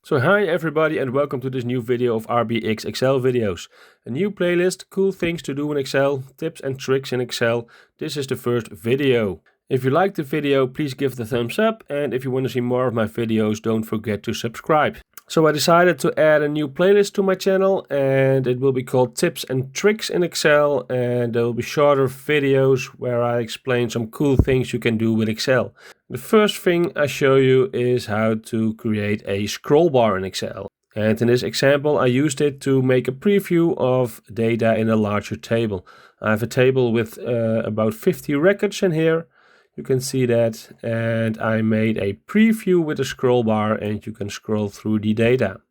So hi everybody and welcome to this new video of RBX Excel videos. A new playlist, cool things to do in Excel, tips and tricks in Excel. This is the first video. If you liked the video, please give it a thumbs up, and if you want to see more of my videos, don't forget to subscribe. So I decided to add a new playlist to my channel, and it will be called Tips and Tricks in Excel, and there will be shorter videos where I explain some cool things you can do with Excel. The first thing I show you is how to create a scroll bar in Excel. And in this example I used it to make a preview of data in a larger table. I have a table with about 50 records in here. You can see that, and I made a preview with a scroll bar and you can scroll through the data.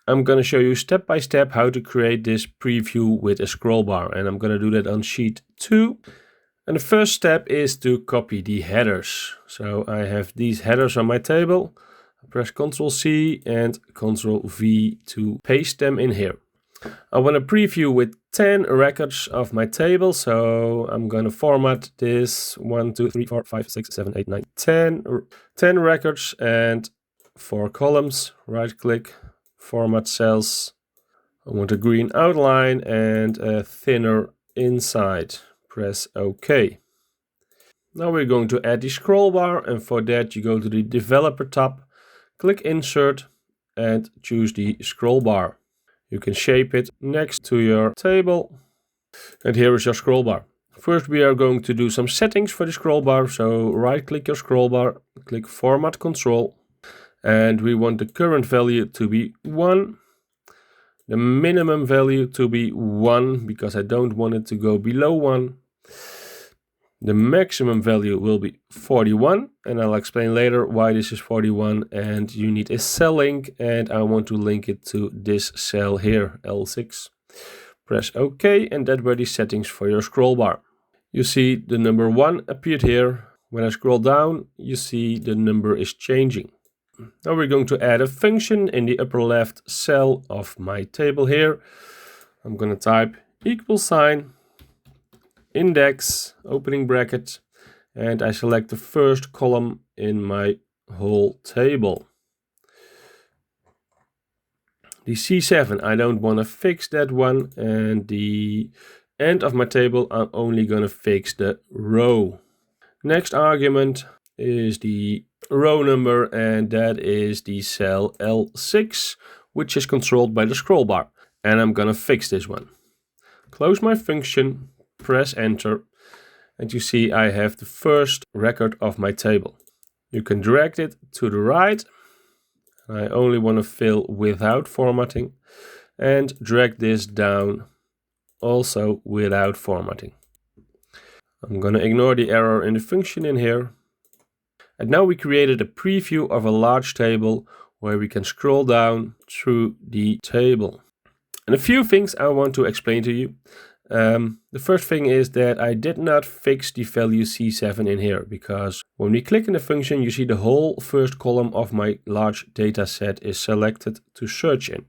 I'm going to show you step by step how to create this preview with a scroll bar, and I'm going to do that on sheet 2. And the first step is to copy the headers. So I have these headers on my table. I press Ctrl C and Ctrl V to paste them in here. I want to preview with 10 records of my table, so I'm going to format this 1, 2, 3, 4, 5, 6, 7, 8, 9, 10 records and 4 columns. Right click, format cells. I want a green outline and a thinner inside. Press OK. Now we're going to add the scroll bar, and for that you go to the Developer tab, click Insert and choose the scroll bar. You can shape it next to your table, and here is your scroll bar. First we are going to do some settings for the scroll bar, so right click your scroll bar, click Format Control, and we want the current value to be 1, the minimum value to be 1 because I don't want it to go below 1. The maximum value will be 41, and I'll explain later why this is 41. And you need a cell link, and I want to link it to this cell here, L6. Press OK, and that were the settings for your scroll bar. You see the number 1 appeared here. When I scroll down, you see the number is changing. Now we're going to add a function in the upper left cell of my table here. I'm going to type =, index, opening bracket, and I select the first column in my whole table. The C7, I don't want to fix that one, and the end of my table, I'm only going to fix the row. Next argument is the row number, and that is the cell L6, which is controlled by the scroll bar, and I'm going to fix this one. Close my function, press enter, and you see I have the first record of my table. You can drag it to the right. I only want to fill without formatting, and drag this down also without formatting. I'm going to ignore the error in the function in here. And now we created a preview of a large table where we can scroll down through the table. And a few things I want to explain to you. The first thing is that I did not fix the value C7 in here, because when we click in the function, you see the whole first column of my large data set is selected to search in.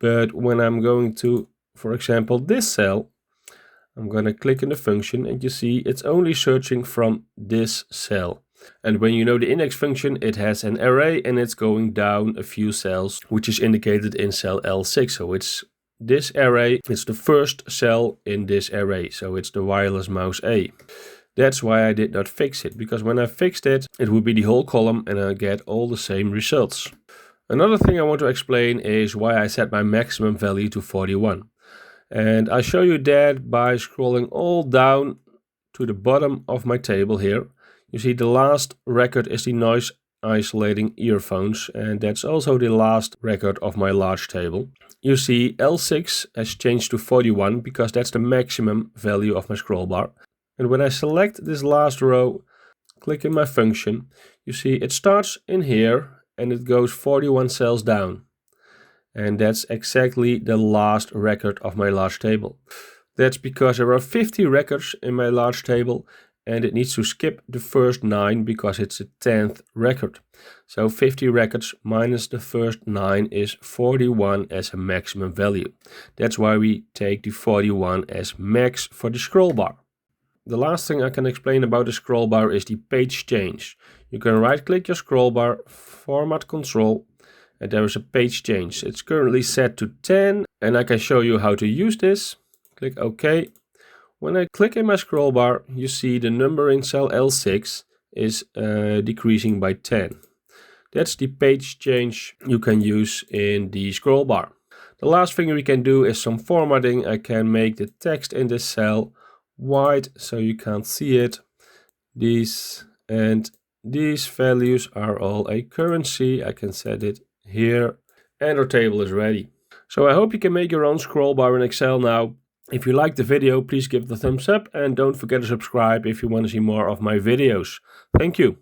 But when I'm going to, for example, this cell, I'm going to click in the function and you see it's only searching from this cell. And when you know the index function, it has an array and it's going down a few cells, which is indicated in cell L6. So it's this array, it's the first cell in this array, so it's the wireless mouse A. That's why I did not fix it, because when I fixed it, it would be the whole column and I get all the same results. Another thing I want to explain is why I set my maximum value to 41. And I show you that by scrolling all down to the bottom of my table here. You see the last record is the noise isolating earphones, and that's also the last record of my large table. You see L6 has changed to 41 because that's the maximum value of my scroll bar. And when I select this last row, click in my function, you see it starts in here and it goes 41 cells down. And that's exactly the last record of my large table. That's because there are 50 records in my large table, and it needs to skip the first 9 because it's the 10th record. So 50 records minus the first 9 is 41 as a maximum value. That's why we take the 41 as max for the scroll bar. The last thing I can explain about the scroll bar is the page change. You can right click your scroll bar, format control, and there is a page change. It's currently set to 10 and I can show you how to use this. Click OK. When I click in my scroll bar, you see the number in cell L6 is decreasing by 10. That's the page change you can use in the scroll bar. The last thing we can do is some formatting. I can make the text in this cell white so you can't see it. These values are all a currency. I can set it here and our table is ready. So I hope you can make your own scroll bar in Excel now. If you liked the video, please give it a thumbs up and don't forget to subscribe if you want to see more of my videos. Thank you.